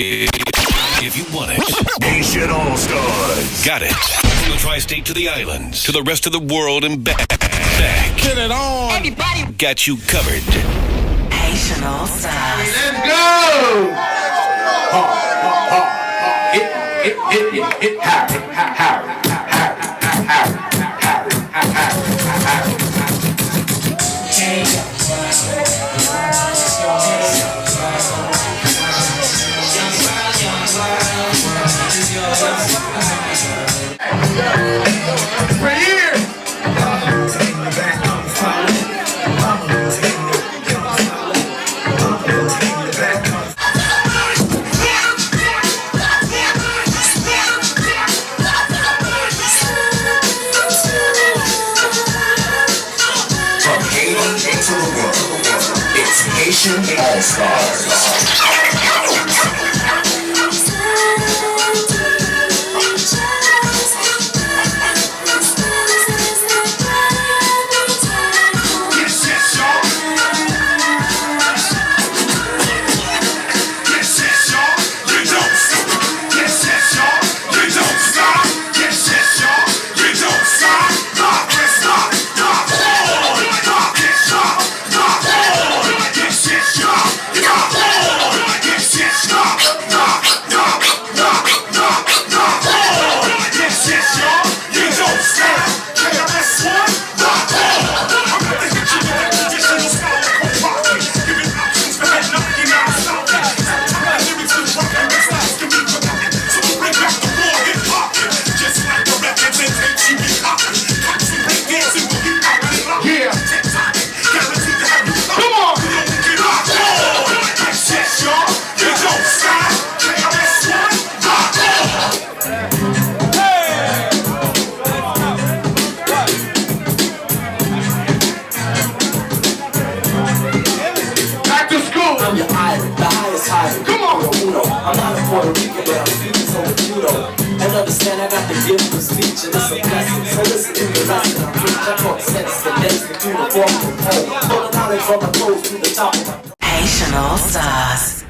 If you want it, Haitian All-Stars. got it. From the tri-state to the islands, to the rest of the world and back. Get it on. Everybody Got you covered. Haitian All-Stars. Let's go. For years. From Haiti to the world, it's Haitian All-Stars. Yes, yes, y'all. Yes, yes, y'all. You don't stop. Yes, yes, y'all. You don't stop. Yes, yes, y'all. You don't stop. Knock, yes, knock, knock, on. Knock, yes, knock, knock, on. Yes, yes, y'all. Knock, on. Yes, yes, knock, knock, knock, knock, knock, knock, on. Yes, yes, y'all. You don't stop. KRS-One, knock, on. I'm gonna hit you with that traditional style like a rocket. Giving options for head knocking out stopping. Sometimes lyrics is rocking, the styles can be forgotten. So we bring back the raw hip hop. Just like the records and tapes you be copying. Cops and break dancing will be out and locked. Yeah. TikTok, guaranteed to have you stuck. Come on. We don't get locked on. Yes, yes, y'all. You don't stop. KRS-One, lock on. Back to school. I'm your idol, the highest idol. Come on. Uno. I'm not a Puerto Rican, but I'm speaking so with judo. And understand I got the gift of speech and it's a blessing. So listen to the lesson. I'm rich, I talk sense, the next to the form of the pole. Full of knowledge from my toes to the top of my Haitian All-Stars.